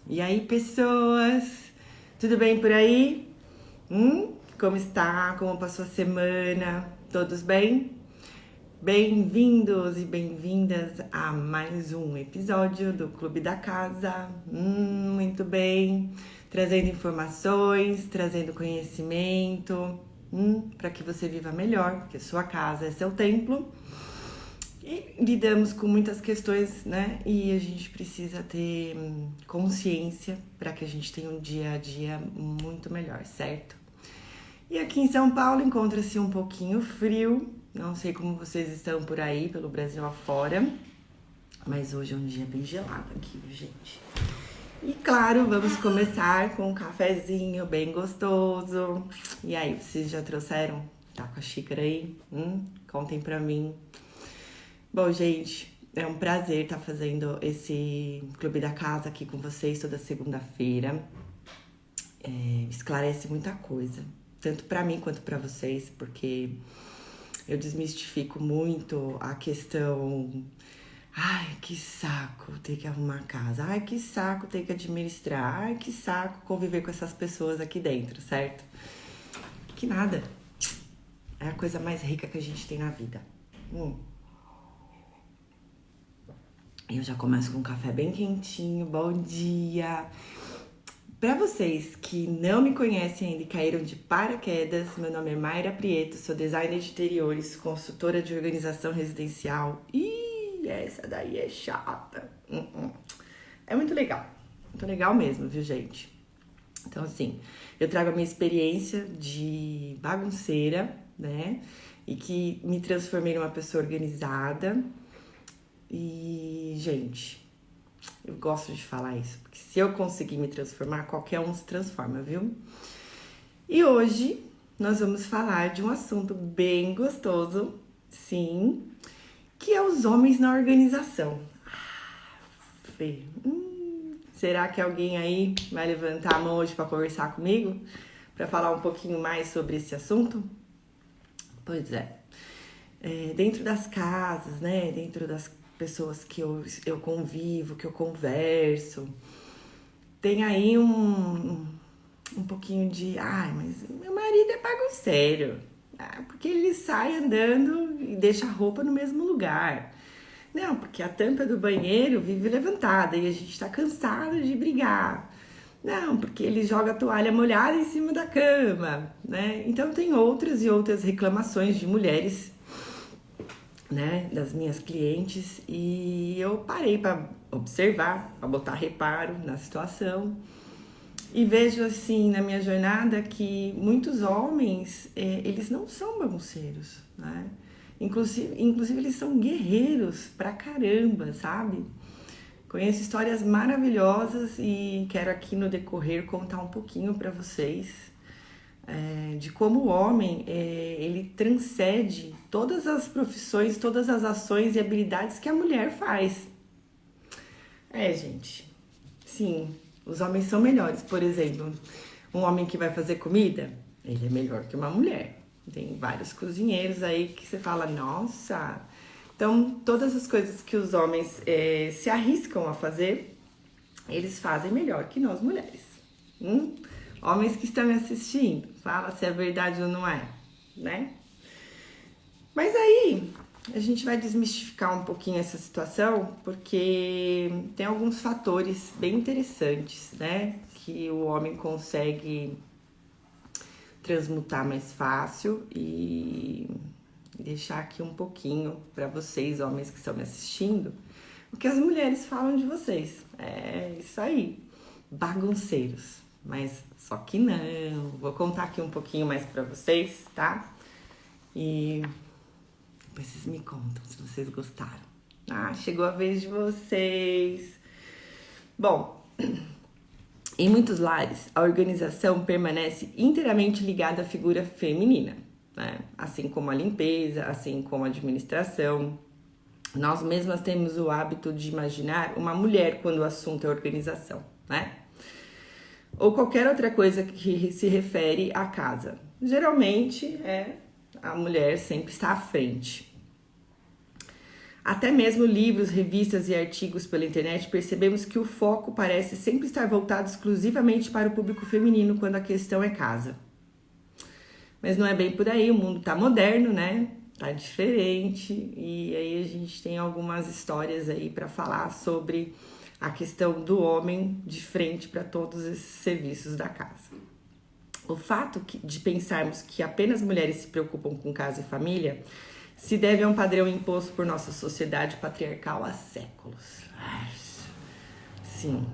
E aí, pessoas? Tudo bem por aí? Como está? Como passou a semana? Todos bem? Bem-vindos e bem-vindas a mais um episódio do Clube da Casa. Muito bem. Trazendo informações, trazendo conhecimento, para que você viva melhor, porque sua casa é seu templo. E lidamos com muitas questões, né? E a gente precisa ter consciência para que a gente tenha um dia a dia muito melhor, certo? E aqui em São Paulo encontra-se um pouquinho frio. Não sei como vocês estão por aí, pelo Brasil afora. Mas hoje é um dia bem gelado aqui, gente. E claro, vamos começar com um cafezinho bem gostoso. E aí, vocês já trouxeram? Tá com a xícara aí? Contem pra mim. Bom, gente, é um prazer estar fazendo esse Clube da Casa aqui com vocês toda segunda-feira. Esclarece muita coisa, tanto para mim quanto para vocês, porque eu desmistifico muito a questão. Ai, que saco ter que arrumar casa. Ai, que saco ter que administrar. Ai, que saco conviver com essas pessoas aqui dentro, certo? Que nada. É a coisa mais rica que a gente tem na vida. Eu já começo com um café bem quentinho. Bom dia! Para vocês que não me conhecem ainda e caíram de paraquedas, meu nome é Mayra Prieto, sou designer de interiores, consultora de organização residencial. Ih, essa daí é chata. É muito legal mesmo, viu, gente? Então, assim, eu trago a minha experiência de bagunceira, né? E que me transformei numa pessoa organizada. E, gente, eu gosto de falar isso, porque se eu conseguir me transformar, qualquer um se transforma, viu? E hoje nós vamos falar de um assunto bem gostoso, sim, que é os homens na organização. Fê, será que alguém aí vai levantar a mão hoje para conversar comigo? Para falar um pouquinho mais sobre esse assunto? Pois é. Dentro das casas, né? Dentro das pessoas que eu convivo, que eu converso, tem aí um pouquinho de, ai, mas meu marido é bagunceiro, porque ele sai andando e deixa a roupa no mesmo lugar. Não, porque a tampa do banheiro vive levantada e a gente tá cansado de brigar. Não, porque ele joga a toalha molhada em cima da cama, né? Então tem outras e outras reclamações de mulheres, né, das minhas clientes, e eu parei para observar, para botar reparo na situação, e vejo assim na minha jornada que muitos homens eles não são bagunceiros, né? Inclusive eles são guerreiros pra caramba, sabe? Conheço histórias maravilhosas e quero aqui no decorrer contar um pouquinho para vocês de como o homem ele transcende todas as profissões, todas as ações e habilidades que a mulher faz. Gente, sim, os homens são melhores. Por exemplo, um homem que vai fazer comida, ele é melhor que uma mulher. Tem vários cozinheiros aí que você fala, nossa. Então, todas as coisas que os homens se arriscam a fazer, eles fazem melhor que nós mulheres. Homens que estão me assistindo, fala se é verdade ou não é, né? Mas aí, a gente vai desmistificar um pouquinho essa situação, porque tem alguns fatores bem interessantes, né? Que o homem consegue transmutar mais fácil e deixar aqui um pouquinho para vocês, homens que estão me assistindo, o que as mulheres falam de vocês. É isso aí, bagunceiros. Mas só que não, vou contar aqui um pouquinho mais pra vocês, tá? E depois vocês me contam se vocês gostaram. Chegou a vez de vocês. Bom, em muitos lares, a organização permanece inteiramente ligada à figura feminina, né? Assim como a limpeza, assim como a administração. Nós mesmas temos o hábito de imaginar uma mulher quando o assunto é organização, né? Ou qualquer outra coisa que se refere à casa. Geralmente, a mulher sempre está à frente. Até mesmo livros, revistas e artigos pela internet, percebemos que o foco parece sempre estar voltado exclusivamente para o público feminino quando a questão é casa. Mas não é bem por aí, o mundo tá moderno, né? Tá diferente, e aí a gente tem algumas histórias aí para falar sobre a questão do homem de frente para todos esses serviços da casa. O fato de pensarmos que apenas mulheres se preocupam com casa e família se deve a um padrão imposto por nossa sociedade patriarcal há séculos. Sim.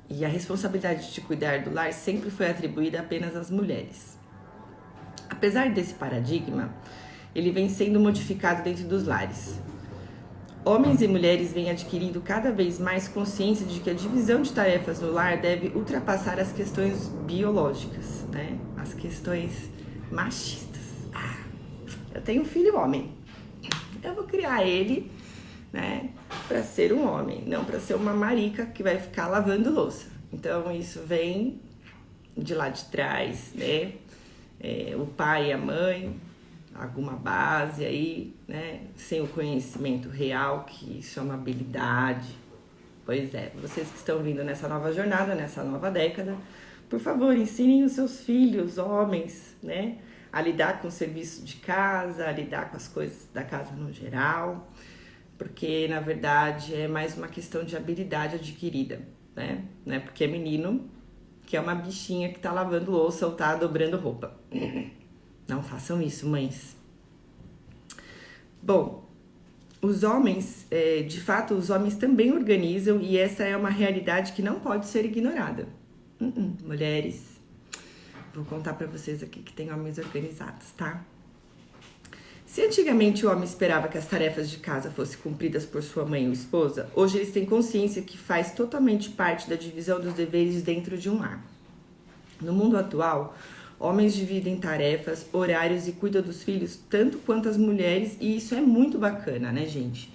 E a responsabilidade de cuidar do lar sempre foi atribuída apenas às mulheres. Apesar desse paradigma, ele vem sendo modificado dentro dos lares. Homens e mulheres vêm adquirindo cada vez mais consciência de que a divisão de tarefas no lar deve ultrapassar as questões biológicas, né? As questões machistas. Eu tenho um filho homem. Eu vou criar ele, né, para ser um homem, não para ser uma marica que vai ficar lavando louça. Então isso vem de lá de trás, né? O pai e a mãe, alguma base aí, né? Sem o conhecimento real, que isso é uma habilidade. Pois é, vocês que estão vindo nessa nova jornada, nessa nova década, por favor, ensinem os seus filhos, homens, né? A lidar com o serviço de casa, a lidar com as coisas da casa no geral, porque, na verdade, é mais uma questão de habilidade adquirida, né? Não é porque é menino que é uma bichinha que tá lavando louça ou tá dobrando roupa. Não façam isso, mães. Bom, os homens, de fato, os homens também organizam e essa é uma realidade que não pode ser ignorada. Mulheres, vou contar pra vocês aqui que tem homens organizados, tá? Se antigamente o homem esperava que as tarefas de casa fossem cumpridas por sua mãe ou esposa, hoje eles têm consciência que faz totalmente parte da divisão dos deveres dentro de um lar. No mundo atual, homens dividem tarefas, horários e cuidam dos filhos tanto quanto as mulheres, e isso é muito bacana, né, gente?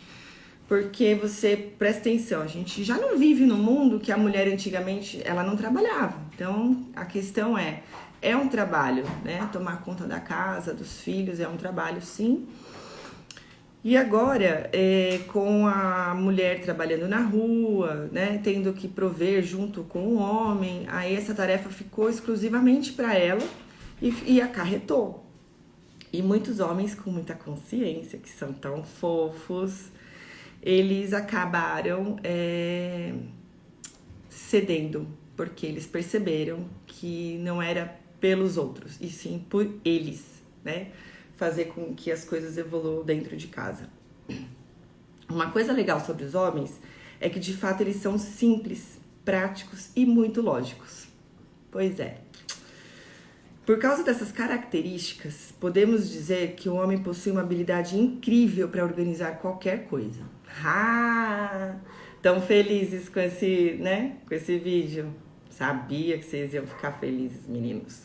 Porque você, presta atenção, a gente já não vive no mundo que a mulher antigamente, ela não trabalhava. Então, a questão é um trabalho, né? Tomar conta da casa, dos filhos, é um trabalho, sim. E agora, com a mulher trabalhando na rua, né, tendo que prover junto com o homem, aí essa tarefa ficou exclusivamente para ela e acarretou. E muitos homens com muita consciência, que são tão fofos, eles acabaram cedendo, porque eles perceberam que não era pelos outros, e sim por eles, né? Fazer com que as coisas evoluam dentro de casa. Uma coisa legal sobre os homens é que, de fato, eles são simples, práticos e muito lógicos. Pois é. Por causa dessas características, podemos dizer que o homem possui uma habilidade incrível para organizar qualquer coisa. Tão felizes com esse, né, com esse vídeo. Sabia que vocês iam ficar felizes, meninos.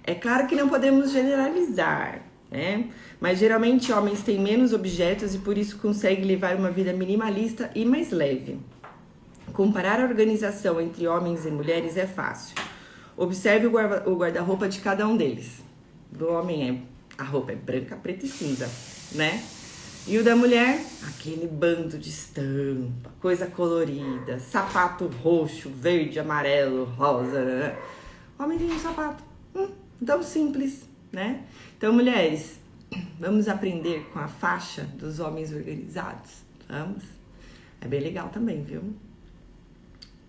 É claro que não podemos generalizar, né? Mas geralmente homens têm menos objetos e por isso conseguem levar uma vida minimalista e mais leve. Comparar a organização entre homens e mulheres é fácil. Observe o guarda-roupa de cada um deles. Do homem a roupa é branca, preta e cinza, né? E o da mulher, aquele bando de estampa, coisa colorida, sapato roxo, verde, amarelo, rosa, né? O homem tem um sapato tão simples, né? Então, mulheres, vamos aprender com a faixa dos homens organizados? Vamos? É bem legal também, viu?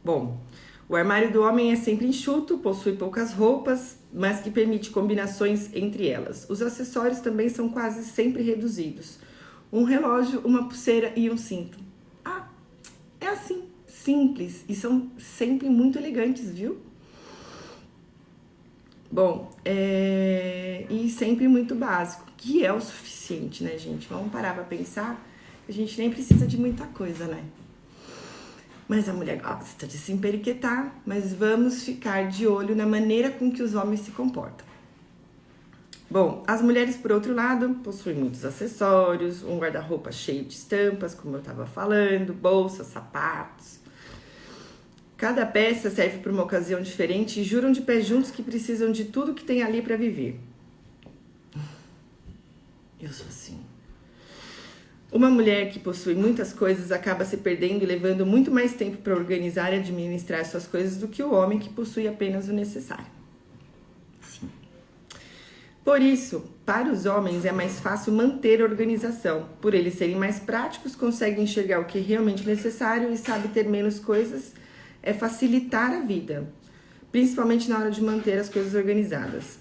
Bom, o armário do homem é sempre enxuto, possui poucas roupas, mas que permite combinações entre elas. Os acessórios também são quase sempre reduzidos. Um relógio, uma pulseira e um cinto. É assim, simples, e são sempre muito elegantes, viu? Bom, e sempre muito básico, que é o suficiente, né, gente? Vamos parar pra pensar, a gente nem precisa de muita coisa, né? Mas a mulher gosta de se emperiquetar, mas vamos ficar de olho na maneira com que os homens se comportam. Bom, as mulheres, por outro lado, possuem muitos acessórios, um guarda-roupa cheio de estampas, como eu estava falando, bolsas, sapatos. Cada peça serve para uma ocasião diferente e juram de pé juntos que precisam de tudo que tem ali para viver. Eu sou assim. Uma mulher que possui muitas coisas acaba se perdendo e levando muito mais tempo para organizar e administrar suas coisas do que o homem que possui apenas o necessário. Sim. Por isso, para os homens é mais fácil manter a organização. Por eles serem mais práticos, conseguem enxergar o que é realmente necessário e sabem ter menos coisas, é facilitar a vida, principalmente na hora de manter as coisas organizadas.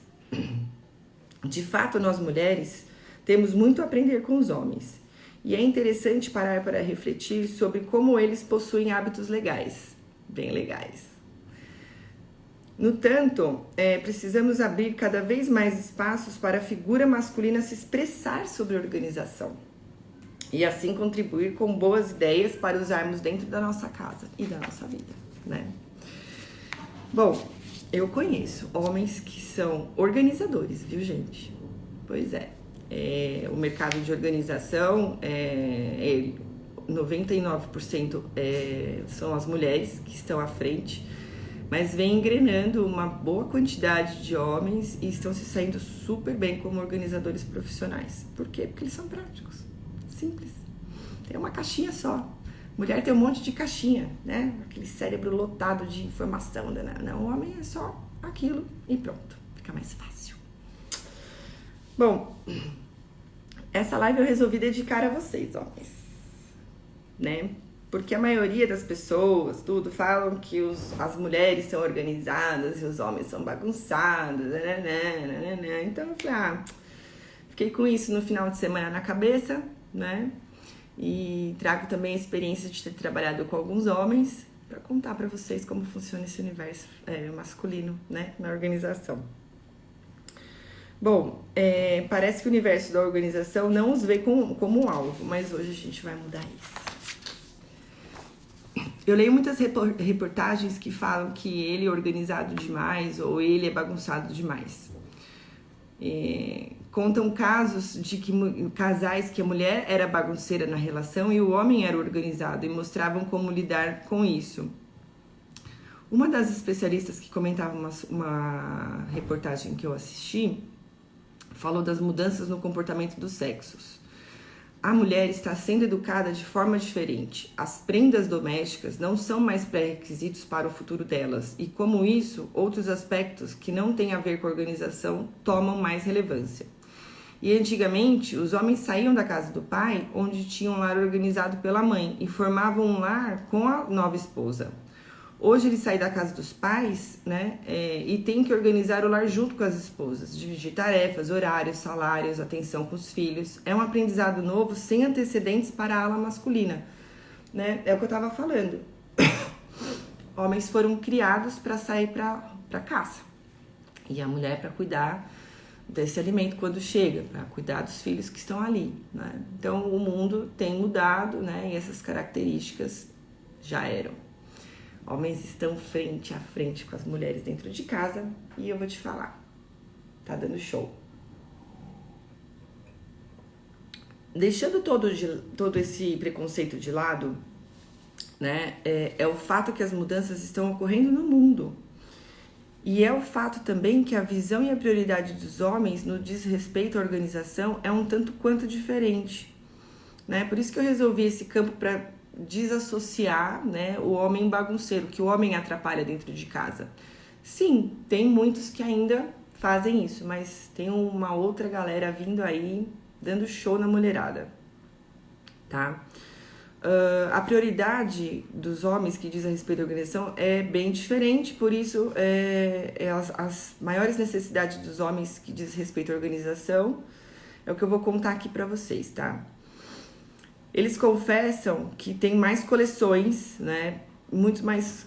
De fato, nós mulheres temos muito a aprender com os homens. E é interessante parar para refletir sobre como eles possuem hábitos legais, bem legais. No entanto, precisamos abrir cada vez mais espaços para a figura masculina se expressar sobre organização e assim contribuir com boas ideias para usarmos dentro da nossa casa e da nossa vida, né? Bom, eu conheço homens que são organizadores, viu, gente? Pois é. O mercado de organização, 99% são as mulheres que estão à frente, mas vem engrenando uma boa quantidade de homens e estão se saindo super bem como organizadores profissionais. Por quê? Porque eles são práticos, simples. Tem uma caixinha só. Mulher tem um monte de caixinha, né? Aquele cérebro lotado de informação. Não, o homem é só aquilo e pronto, fica mais fácil. Bom, essa live eu resolvi dedicar a vocês, homens, né? Porque a maioria das pessoas, falam que as mulheres são organizadas e os homens são bagunçados, né? Então eu falei, fiquei com isso no final de semana na cabeça, né? E trago também a experiência de ter trabalhado com alguns homens para contar para vocês como funciona esse universo masculino, né? Na organização. Bom, parece que o universo da organização não os vê como um alvo, mas hoje a gente vai mudar isso. Eu leio muitas reportagens que falam que ele é organizado demais ou ele é bagunçado demais. Contam casos de casais que a mulher era bagunceira na relação e o homem era organizado e mostravam como lidar com isso. Uma das especialistas que comentava uma reportagem que eu assisti falou das mudanças no comportamento dos sexos. A mulher está sendo educada de forma diferente. As prendas domésticas não são mais pré-requisitos para o futuro delas. E como isso, outros aspectos que não têm a ver com a organização tomam mais relevância. E antigamente, os homens saíam da casa do pai, onde tinham um lar organizado pela mãe, e formavam um lar com a nova esposa. Hoje ele sai da casa dos pais, né, e tem que organizar o lar junto com as esposas, dividir tarefas, horários, salários, atenção com os filhos. É um aprendizado novo, sem antecedentes para a ala masculina, né? É o que eu estava falando. Homens foram criados para sair para caça e a mulher para cuidar desse alimento quando chega, para cuidar dos filhos que estão ali, né? Então o mundo tem mudado, né? E essas características já eram. Homens estão frente a frente com as mulheres dentro de casa e eu vou te falar, tá dando show. Deixando todo esse preconceito de lado, né, é o fato que as mudanças estão ocorrendo no mundo. E é o fato também que a visão e a prioridade dos homens no desrespeito à organização é um tanto quanto diferente, né? Por isso que eu resolvi esse campo para desassociar, né, o homem bagunceiro, que o homem atrapalha dentro de casa. Sim, tem muitos que ainda fazem isso, mas tem uma outra galera vindo aí, dando show na mulherada, tá? A prioridade dos homens que diz a respeito da organização é bem diferente, por isso as maiores necessidades dos homens que diz respeito à organização é o que eu vou contar aqui pra vocês, tá? Eles confessam que tem mais coleções, né? Muito mais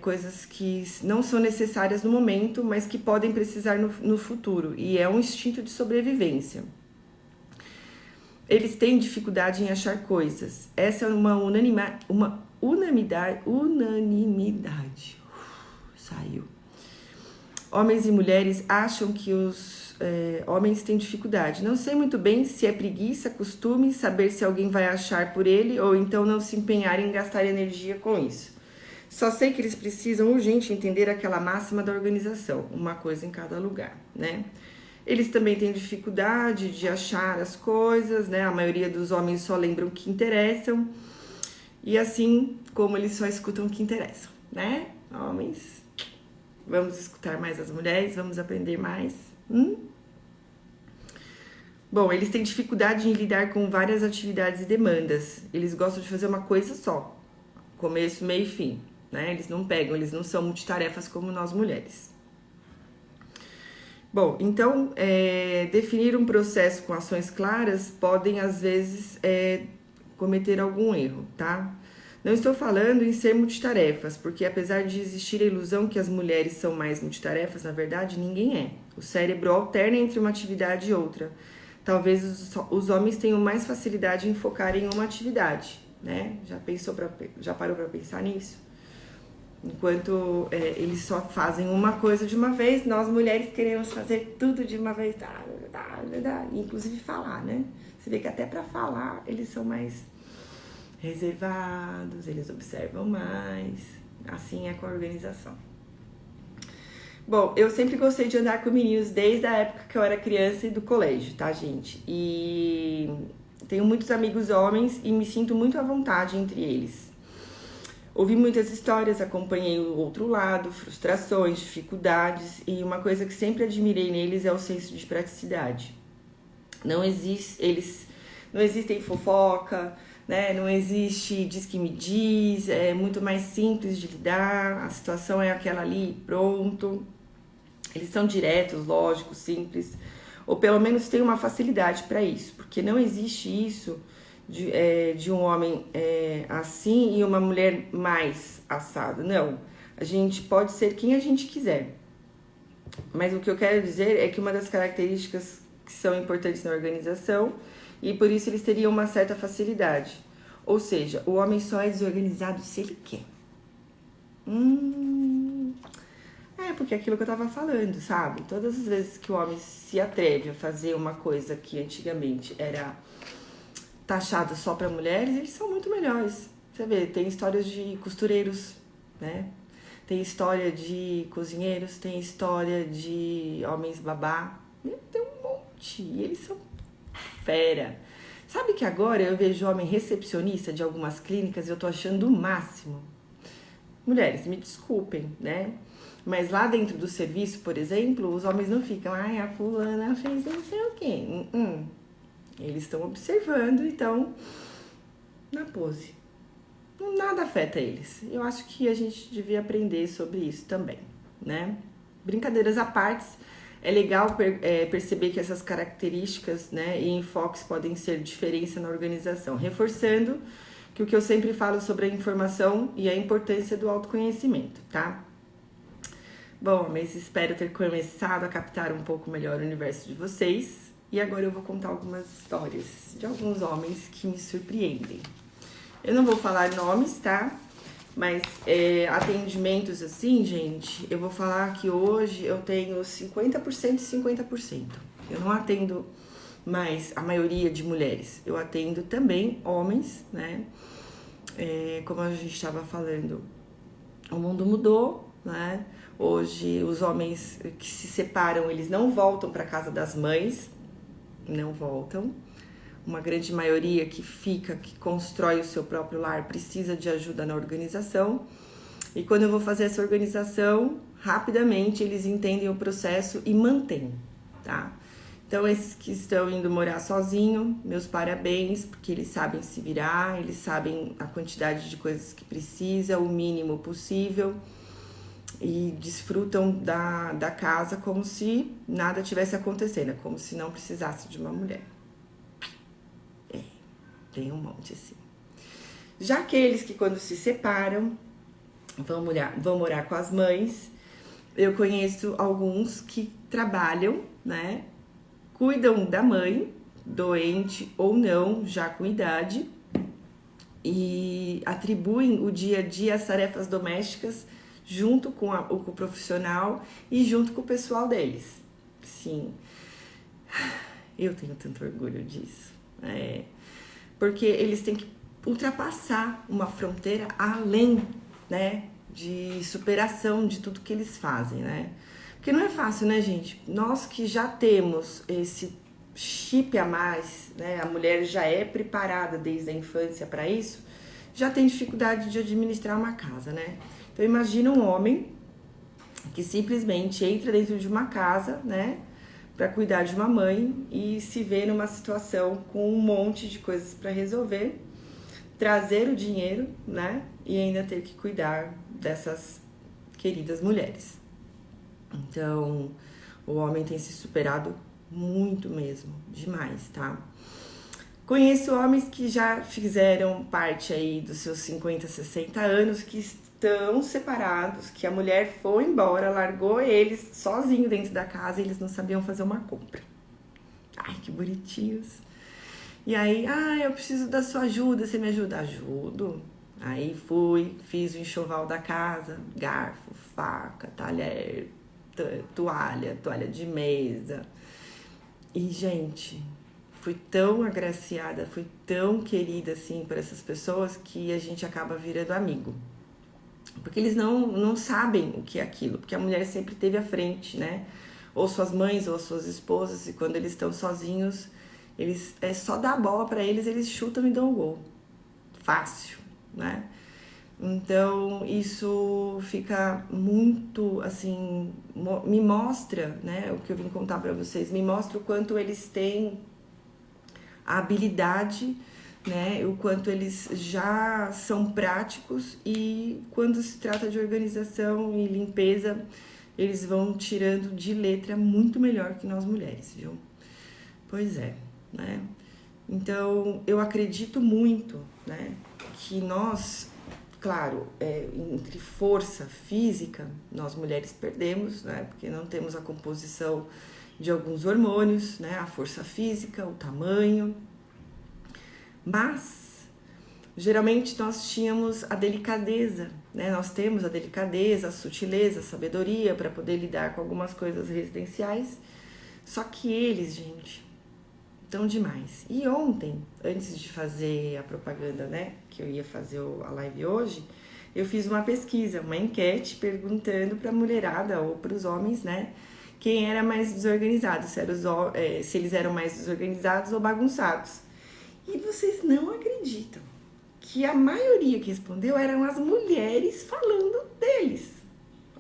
coisas que não são necessárias no momento, mas que podem precisar no futuro. E é um instinto de sobrevivência. Eles têm dificuldade em achar coisas. Essa é uma unanimidade. Saiu. Homens e mulheres acham que os homens têm dificuldade. Não sei muito bem se é preguiça, costume, saber se alguém vai achar por ele ou então não se empenhar em gastar energia com isso. Só sei que eles precisam urgente entender aquela máxima da organização, uma coisa em cada lugar, né? Eles também têm dificuldade de achar as coisas, né? A maioria dos homens só lembram o que interessam. E assim como eles só escutam o que interessam, né? Homens, vamos escutar mais as mulheres, vamos aprender mais. Bom, eles têm dificuldade em lidar com várias atividades e demandas. Eles gostam de fazer uma coisa só, começo, meio e fim, né? Eles não são multitarefas como nós mulheres. Bom, então, definir um processo com ações claras podem, às vezes, cometer algum erro, tá? Não estou falando em ser multitarefas, porque apesar de existir a ilusão que as mulheres são mais multitarefas, na verdade, ninguém é. O cérebro alterna entre uma atividade e outra. Talvez os homens tenham mais facilidade em focar em uma atividade, né? Já parou para pensar nisso? Enquanto eles só fazem uma coisa de uma vez, nós mulheres queremos fazer tudo de uma vez, inclusive falar, né? Você vê que até para falar eles são mais reservados, eles observam mais, assim é com a organização. Bom, eu sempre gostei de andar com meninos desde a época que eu era criança e do colégio, tá, gente? E tenho muitos amigos homens e me sinto muito à vontade entre eles. Ouvi muitas histórias, acompanhei o outro lado, frustrações, dificuldades, e uma coisa que sempre admirei neles é o senso de praticidade. Não existem fofoca, né? Não existe diz que me diz, é muito mais simples de lidar, a situação é aquela ali, pronto. Eles são diretos, lógicos, simples, ou pelo menos tem uma facilidade para isso, porque não existe isso de um homem assim e uma mulher mais assada. Não, a gente pode ser quem a gente quiser. Mas o que eu quero dizer é que uma das características que são importantes na organização, e por isso eles teriam uma certa facilidade. Ou seja, o homem só é desorganizado se ele quer. Porque é aquilo que eu tava falando, sabe? Todas as vezes que o homem se atreve a fazer uma coisa que antigamente era taxada só para mulheres, eles são muito melhores. Você vê, tem histórias de costureiros, né? Tem história de cozinheiros, tem história de homens babá. Tem um monte, e eles são fera. Sabe que agora eu vejo homem recepcionista de algumas clínicas e eu tô achando o máximo. Mulheres, me desculpem, né? Mas lá dentro do serviço, por exemplo, os homens não ficam, a fulana fez não sei o quê. Eles estão observando, então, na pose. Nada afeta eles. Eu acho que a gente devia aprender sobre isso também, né? Brincadeiras à parte, é legal perceber que essas características, né, e enfoques podem ser diferença na organização, reforçando que o que eu sempre falo sobre a informação e a importância do autoconhecimento, tá? Bom, mas espero ter começado a captar um pouco melhor o universo de vocês. E agora eu vou contar algumas histórias de alguns homens que me surpreendem. Eu não vou falar nomes, tá? Mas atendimentos assim, gente, eu vou falar que hoje eu tenho 50% e 50%. Eu não atendo mais a maioria de mulheres. Eu atendo também homens, né? Como a gente estava falando, o mundo mudou, né? Hoje os homens que se separam, eles não voltam para casa das mães, não voltam. Uma grande maioria que fica, que constrói o seu próprio lar, precisa de ajuda na organização. E quando eu vou fazer essa organização, rapidamente eles entendem o processo e mantêm, tá? Então esses que estão indo morar sozinho, meus parabéns, porque eles sabem se virar, eles sabem a quantidade de coisas que precisa, o mínimo possível. E desfrutam da casa como se nada tivesse acontecendo, como se não precisasse de uma mulher. Tem um monte assim. Já aqueles que quando se separam vão morar com as mães, eu conheço alguns que trabalham, né? Cuidam da mãe, doente ou não, já com idade, e atribuem o dia a dia às tarefas domésticas junto com o profissional e junto com o pessoal deles. Sim, eu tenho tanto orgulho disso. Porque eles têm que ultrapassar uma fronteira além, né, de superação de tudo que eles fazem, né? Porque não é fácil, né, gente? Nós que já temos esse chip a mais, né? A mulher já é preparada desde a infância para isso, já tem dificuldade de administrar uma casa, né? Então imagina um homem que simplesmente entra dentro de uma casa, né, para cuidar de uma mãe e se vê numa situação com um monte de coisas para resolver, trazer o dinheiro, né, e ainda ter que cuidar dessas queridas mulheres. Então, o homem tem se superado muito mesmo, demais, tá? Conheço homens que já fizeram parte aí dos seus 50, 60 anos, que estão separados, que a mulher foi embora, largou eles sozinho dentro da casa e eles não sabiam fazer uma compra. Ai, que bonitinhos. E aí, eu preciso da sua ajuda, você me ajuda? Ajudo. Aí fui, fiz o enxoval da casa, garfo, faca, talher, toalha de mesa. E, gente, fui tão agraciada, fui tão querida, assim, por essas pessoas que a gente acaba virando amigo. Porque eles não sabem o que é aquilo, porque a mulher sempre esteve à frente, né? Ou suas mães, ou suas esposas, e quando eles estão sozinhos, eles é só dar a bola para eles, eles chutam e dão o gol. Fácil, né? Então, isso fica muito, assim, me mostra, né, o que eu vim contar para vocês, me mostra o quanto eles têm a habilidade, né, o quanto eles já são práticos e quando se trata de organização e limpeza, eles vão tirando de letra muito melhor que nós mulheres, viu? Pois é, né? Então, eu acredito muito, né, que nós, claro, entre força física, nós mulheres perdemos, né, porque não temos a composição de alguns hormônios, né, a força física, o tamanho, mas geralmente nós tínhamos a delicadeza, né, nós temos a delicadeza, a sutileza, a sabedoria para poder lidar com algumas coisas residenciais, só que eles, gente, tão demais. E ontem, antes de fazer a propaganda, né, que eu ia fazer a live hoje, eu fiz uma pesquisa, uma enquete perguntando para a mulherada ou para os homens, né, quem era mais desorganizado, se eles eram mais desorganizados ou bagunçados. E vocês não acreditam que a maioria que respondeu eram as mulheres falando deles.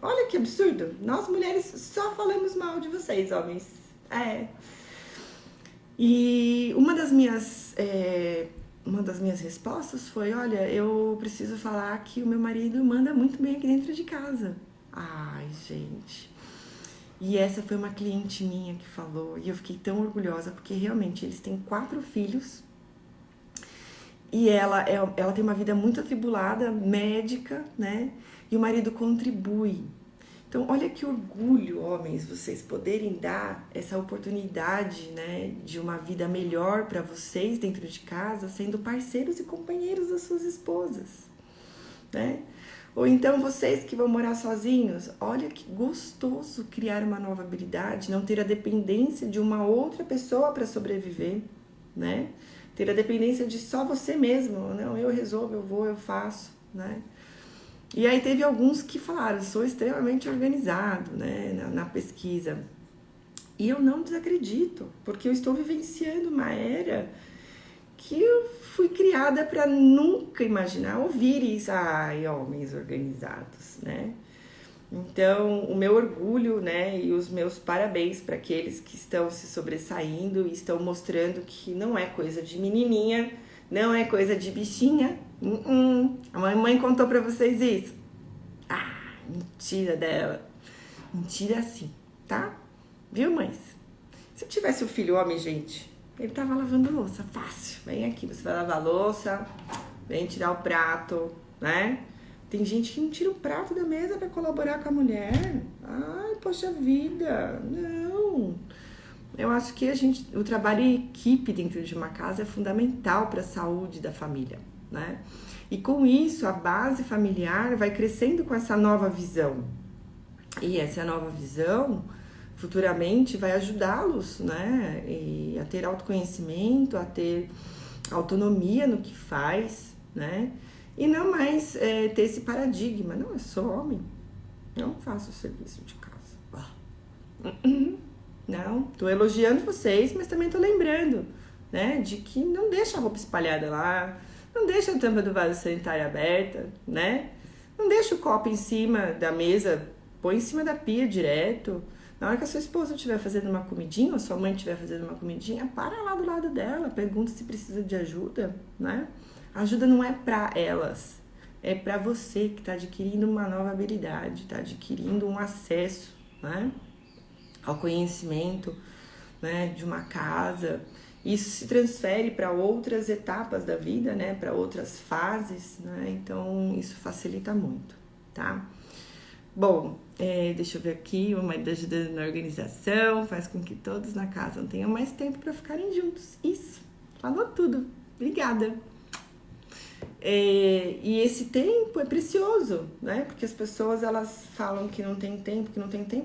Olha que absurdo. Nós mulheres só falamos mal de vocês, homens. E uma das minhas respostas foi, olha, eu preciso falar que o meu marido manda muito bem aqui dentro de casa. Ai, gente. E essa foi uma cliente minha que falou, e eu fiquei tão orgulhosa, porque realmente eles têm 4 filhos, e ela tem uma vida muito atribulada, médica, né? E o marido contribui. Então, olha que orgulho, homens, vocês poderem dar essa oportunidade, né, de uma vida melhor para vocês dentro de casa, sendo parceiros e companheiros das suas esposas, né? Ou então vocês que vão morar sozinhos, olha que gostoso criar uma nova habilidade, não ter a dependência de uma outra pessoa para sobreviver, né? Ter a dependência de só você mesmo, não, eu resolvo, eu vou, eu faço, né? E aí teve alguns que falaram, sou extremamente organizado, né, na pesquisa. E eu não desacredito, porque eu estou vivenciando uma era que eu fui criada para nunca imaginar ouvir isso. Ai, homens organizados, né? Então, o meu orgulho, né, e os meus parabéns para aqueles que estão se sobressaindo e estão mostrando que não é coisa de menininha, não é coisa de bichinha. A mamãe contou para vocês isso? Mentira dela. Mentira sim, tá? Viu, mães? Se eu tivesse um filho homem, gente, ele tava lavando louça, fácil. Vem aqui, você vai lavar a louça, vem tirar o prato, né? Tem gente que não tira o prato da mesa para colaborar com a mulher. Ai, poxa vida, não. Eu acho que o trabalho em equipe dentro de uma casa é fundamental para a saúde da família, né? E com isso, a base familiar vai crescendo com essa nova visão. E essa nova visão, futuramente, vai ajudá-los, né? A ter autoconhecimento, a ter autonomia no que faz, né? E não mais ter esse paradigma. Não, eu sou homem, não faço serviço de casa. Não, tô elogiando vocês, mas também tô lembrando, né, de que não deixa a roupa espalhada lá, não deixa a tampa do vaso sanitário aberta, né? Não deixa o copo em cima da mesa, põe em cima da pia direto. Na hora que a sua esposa estiver fazendo uma comidinha, ou sua mãe estiver fazendo uma comidinha, para lá do lado dela, pergunta se precisa de ajuda, né? A ajuda não é para elas, é para você que está adquirindo uma nova habilidade, está adquirindo um acesso, né, ao conhecimento, né, de uma casa. Isso se transfere para outras etapas da vida, né, para outras fases, né? Então isso facilita muito, tá? Bom, deixa eu ver aqui, o marido ajudando na organização, faz com que todos na casa não tenham mais tempo para ficarem juntos. Isso, falou tudo. Obrigada. E esse tempo é precioso, né? Porque as pessoas, elas falam que não tem tempo,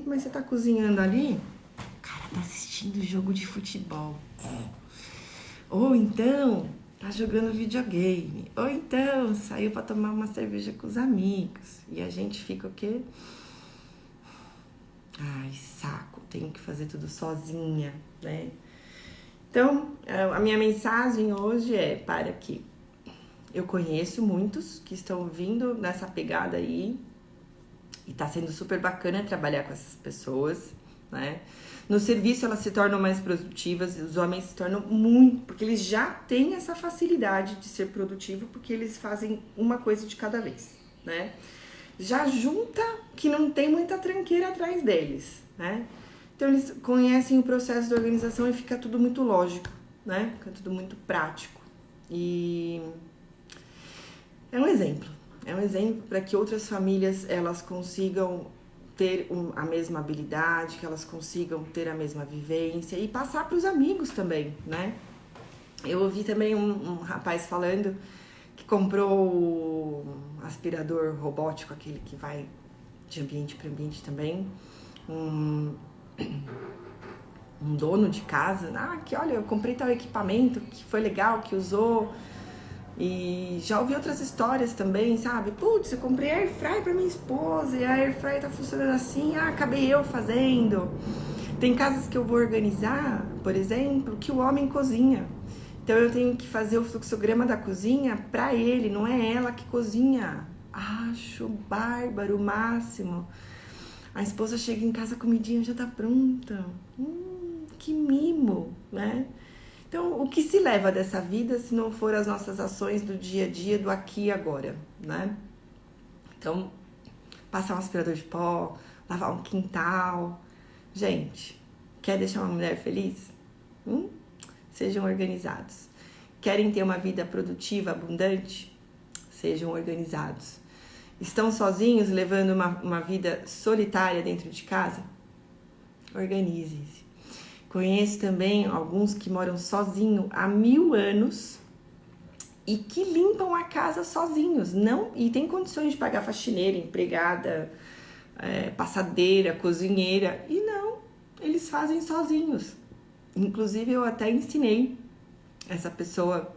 mas você tá cozinhando ali, o cara tá assistindo jogo de futebol. Ou então, tá jogando videogame. Ou então, saiu pra tomar uma cerveja com os amigos. E a gente fica o quê? Ai, saco, tenho que fazer tudo sozinha, né? Então, a minha mensagem hoje é para que eu conheço muitos que estão vindo nessa pegada aí e tá sendo super bacana trabalhar com essas pessoas, né? No serviço elas se tornam mais produtivas, os homens se tornam muito, porque eles já têm essa facilidade de ser produtivo, porque eles fazem uma coisa de cada vez, né? Já junta que não tem muita tranqueira atrás deles, né? Então eles conhecem o processo de organização e fica tudo muito lógico, né? Fica tudo muito prático. E é um exemplo para que outras famílias elas consigam ter a mesma habilidade, que elas consigam ter a mesma vivência e passar para os amigos também, né? Eu ouvi também um rapaz falando que comprou um aspirador robótico, aquele que vai de ambiente para ambiente também, um dono de casa, que olha, eu comprei tal equipamento que foi legal, que usou. E já ouvi outras histórias também, sabe? Putz, eu comprei air fry pra minha esposa e a air fry tá funcionando assim, acabei eu fazendo. Tem casas que eu vou organizar, por exemplo, que o homem cozinha. Então eu tenho que fazer o fluxograma da cozinha pra ele, não é ela que cozinha. Acho bárbaro, o máximo. A esposa chega em casa, a comidinha já tá pronta. Que mimo, né? Então, o que se leva dessa vida se não for as nossas ações do dia a dia, do aqui e agora, né? Então, passar um aspirador de pó, lavar um quintal. Gente, quer deixar uma mulher feliz? Sejam organizados. Querem ter uma vida produtiva, abundante? Sejam organizados. Estão sozinhos, levando uma vida solitária dentro de casa? Organizem-se. Conheço também alguns que moram sozinhos há 1000 anos e que limpam a casa sozinhos, não, e tem condições de pagar faxineira, empregada, passadeira, cozinheira, e não, eles fazem sozinhos. Inclusive eu até ensinei essa pessoa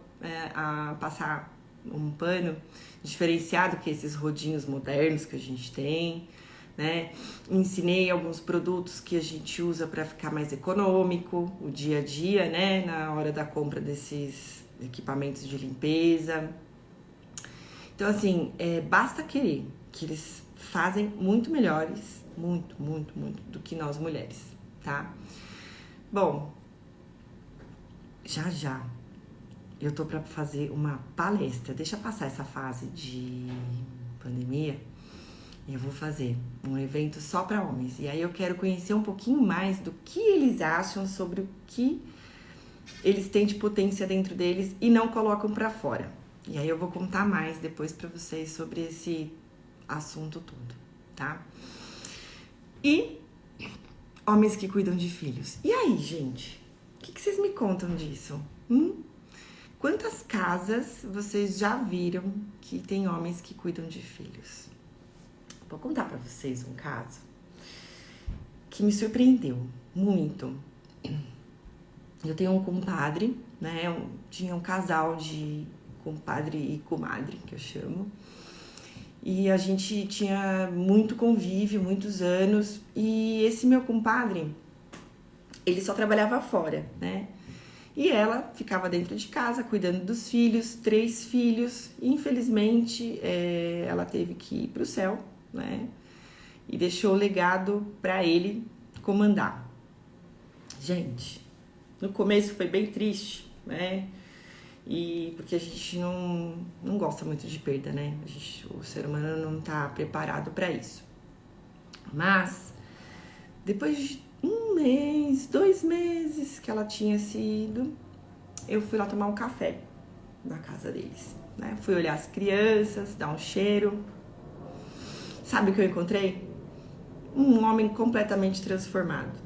a passar um pano diferenciado que esses rodinhos modernos que a gente tem, né? Ensinei alguns produtos que a gente usa para ficar mais econômico, o dia a dia, né? Na hora da compra desses equipamentos de limpeza. Então, assim, basta querer, que eles fazem muito melhores, muito, muito, muito, do que nós mulheres, tá? Bom, já eu tô para fazer uma palestra. Deixa passar essa fase de pandemia. Eu vou fazer um evento só para homens. E aí eu quero conhecer um pouquinho mais do que eles acham sobre o que eles têm de potência dentro deles e não colocam para fora. E aí eu vou contar mais depois para vocês sobre esse assunto todo, tá? E homens que cuidam de filhos. E aí, gente? O que vocês me contam disso? Quantas casas vocês já viram que tem homens que cuidam de filhos? Vou contar pra vocês um caso que me surpreendeu muito. Eu tenho um compadre, né? Tinha um casal de compadre e comadre, que eu chamo. e a gente tinha muito convívio, muitos anos, e esse meu compadre, ele só trabalhava fora, né? E ela ficava dentro de casa, cuidando dos filhos, 3 filhos. Infelizmente, ela teve que ir para o céu, né? E deixou o legado para ele comandar. Gente, no começo foi bem triste, né? E porque a gente não gosta muito de perda, né? O ser humano não tá preparado para isso. Mas, depois de 1 mês, 2 meses que ela tinha se ido, eu fui lá tomar um café na casa deles, né? Fui olhar as crianças, dar um cheiro. Sabe o que eu encontrei? Um homem completamente transformado.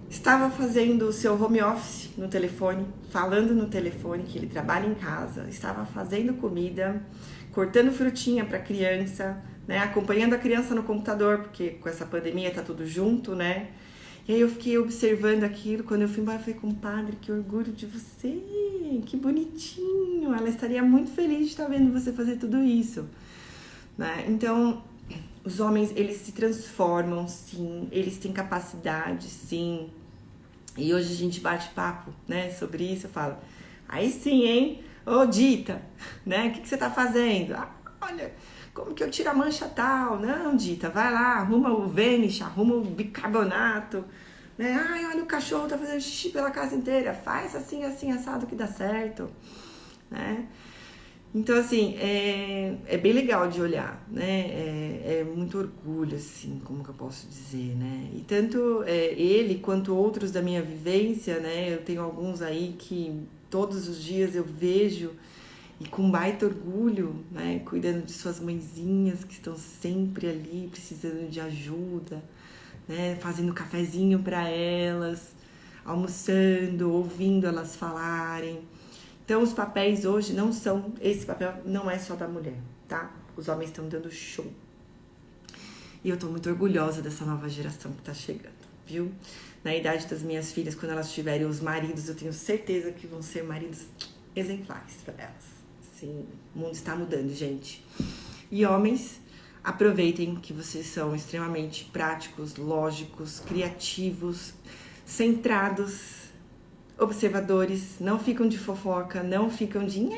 Estava fazendo o seu home office no telefone, falando no telefone que ele trabalha em casa, estava fazendo comida, cortando frutinha para a criança, né? Acompanhando a criança no computador, porque com essa pandemia tá tudo junto, né? E aí eu fiquei observando aquilo, quando eu fui embora, eu falei, compadre, que orgulho de você, que bonitinho, ela estaria muito feliz de estar vendo você fazer tudo isso, né? Então, os homens, eles se transformam, sim, eles têm capacidade, sim, e hoje a gente bate papo, né, sobre isso, eu falo, aí sim, hein, ô Dita, né, o que você tá fazendo? Ah, olha, como que eu tiro a mancha tal? Não, Dita, vai lá, arruma o Vanish, arruma o bicarbonato, né? Ai, olha, o cachorro tá fazendo xixi pela casa inteira, faz assim, assim, assado que dá certo, né? Então, assim, é bem legal de olhar, né? É muito orgulho, assim, como que eu posso dizer, né? E tanto ele quanto outros da minha vivência, né? Eu tenho alguns aí que todos os dias eu vejo e com baita orgulho, né? Cuidando de suas mãezinhas que estão sempre ali precisando de ajuda, né? Fazendo cafezinho para elas, almoçando, ouvindo elas falarem. Então, os papéis hoje não são... Esse papel não é só da mulher, tá? Os homens estão dando show. E eu tô muito orgulhosa dessa nova geração que tá chegando, viu? Na idade das minhas filhas, quando elas tiverem os maridos, eu tenho certeza que vão ser maridos exemplares para elas. Sim, o mundo está mudando, gente. E homens, aproveitem que vocês são extremamente práticos, lógicos, criativos, centrados, observadores, não ficam de fofoca, não ficam de...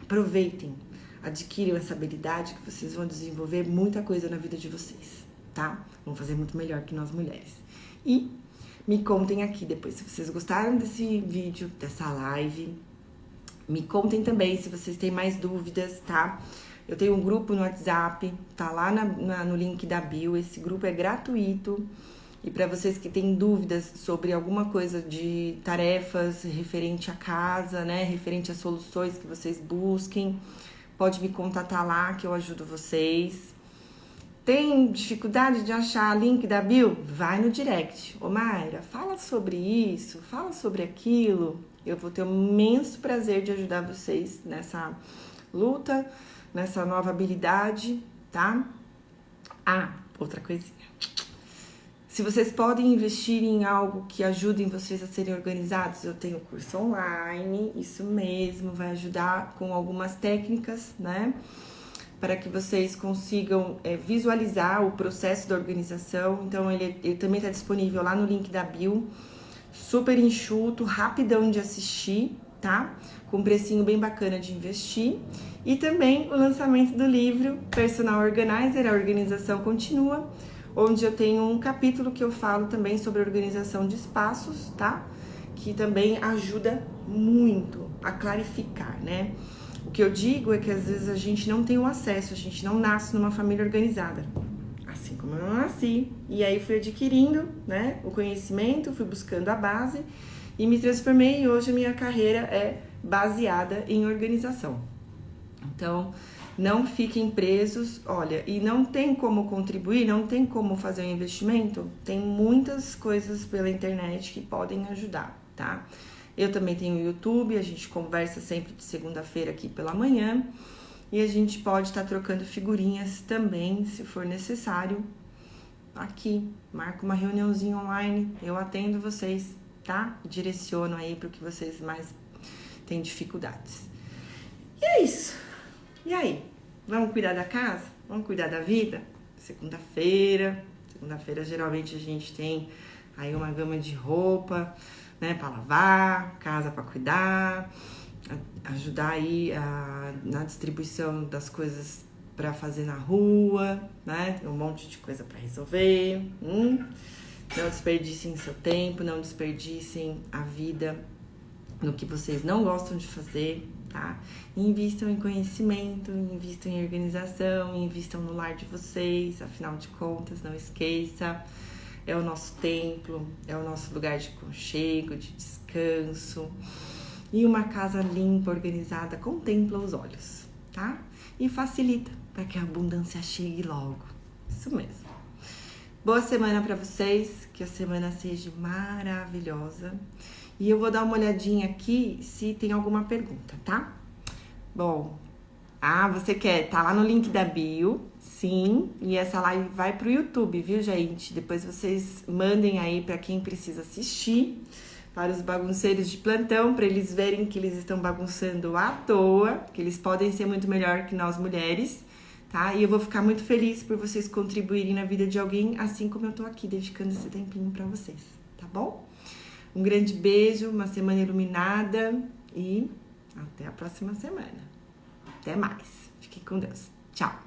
Aproveitem, adquiram essa habilidade que vocês vão desenvolver muita coisa na vida de vocês, tá? Vão fazer muito melhor que nós mulheres. E me contem aqui depois se vocês gostaram desse vídeo, dessa live. Me contem também se vocês têm mais dúvidas, tá? Eu tenho um grupo no WhatsApp, tá lá no link da bio, esse grupo é gratuito. E para vocês que têm dúvidas sobre alguma coisa de tarefas referente à casa, né, referente às soluções que vocês busquem, pode me contatar lá que eu ajudo vocês. Tem dificuldade de achar link da bio? Vai no direct. Ô Mayra, fala sobre isso, fala sobre aquilo. Eu vou ter um imenso prazer de ajudar vocês nessa luta, nessa nova habilidade, tá? Ah, outra coisinha. Se vocês podem investir em algo que ajudem vocês a serem organizados, eu tenho curso online, isso mesmo, vai ajudar com algumas técnicas, né? Para que vocês consigam visualizar o processo da organização. Então, ele também está disponível lá no link da bio, super enxuto, rapidão de assistir, tá? Com um precinho bem bacana de investir. E também o lançamento do livro Personal Organizer, a organização continua, onde eu tenho um capítulo que eu falo também sobre organização de espaços, tá? Que também ajuda muito a clarificar, né? O que eu digo é que às vezes a gente não tem o acesso, a gente não nasce numa família organizada, assim como eu não nasci. E aí fui adquirindo, né, o conhecimento, fui buscando a base e me transformei, e hoje a minha carreira é baseada em organização. Então, não fiquem presos, olha, e não tem como contribuir, não tem como fazer um investimento, tem muitas coisas pela internet que podem ajudar, tá? Eu também tenho o YouTube, a gente conversa sempre de segunda-feira aqui pela manhã, e a gente pode estar trocando figurinhas também, se for necessário, aqui. Marca uma reuniãozinha online, eu atendo vocês, tá? Direciono aí para o que vocês mais têm dificuldades. E é isso. E aí? Vamos cuidar da casa? Vamos cuidar da vida? Segunda-feira geralmente a gente tem aí uma gama de roupa, né, para lavar, casa para cuidar, ajudar aí na distribuição das coisas para fazer na rua, né? Tem um monte de coisa para resolver. Não desperdicem seu tempo, não desperdicem a vida no que vocês não gostam de fazer, tá? Invistam em conhecimento, invistam em organização, invistam no lar de vocês, afinal de contas, não esqueça, é o nosso templo, é o nosso lugar de aconchego, de descanso. E uma casa limpa, organizada, contempla os olhos, tá? E facilita para que a abundância chegue logo. Isso mesmo. Boa semana para vocês, que a semana seja maravilhosa. E eu vou dar uma olhadinha aqui se tem alguma pergunta, tá? Bom, você quer? Tá lá no link da bio, sim. E essa live vai pro YouTube, viu, gente? Depois vocês mandem aí para quem precisa assistir, para os bagunceiros de plantão, para eles verem que eles estão bagunçando à toa, que eles podem ser muito melhor que nós mulheres, tá? E eu vou ficar muito feliz por vocês contribuírem na vida de alguém, assim como eu tô aqui dedicando esse tempinho para vocês, tá bom? Um grande beijo, uma semana iluminada e até a próxima semana. Até mais. Fiquem com Deus. Tchau.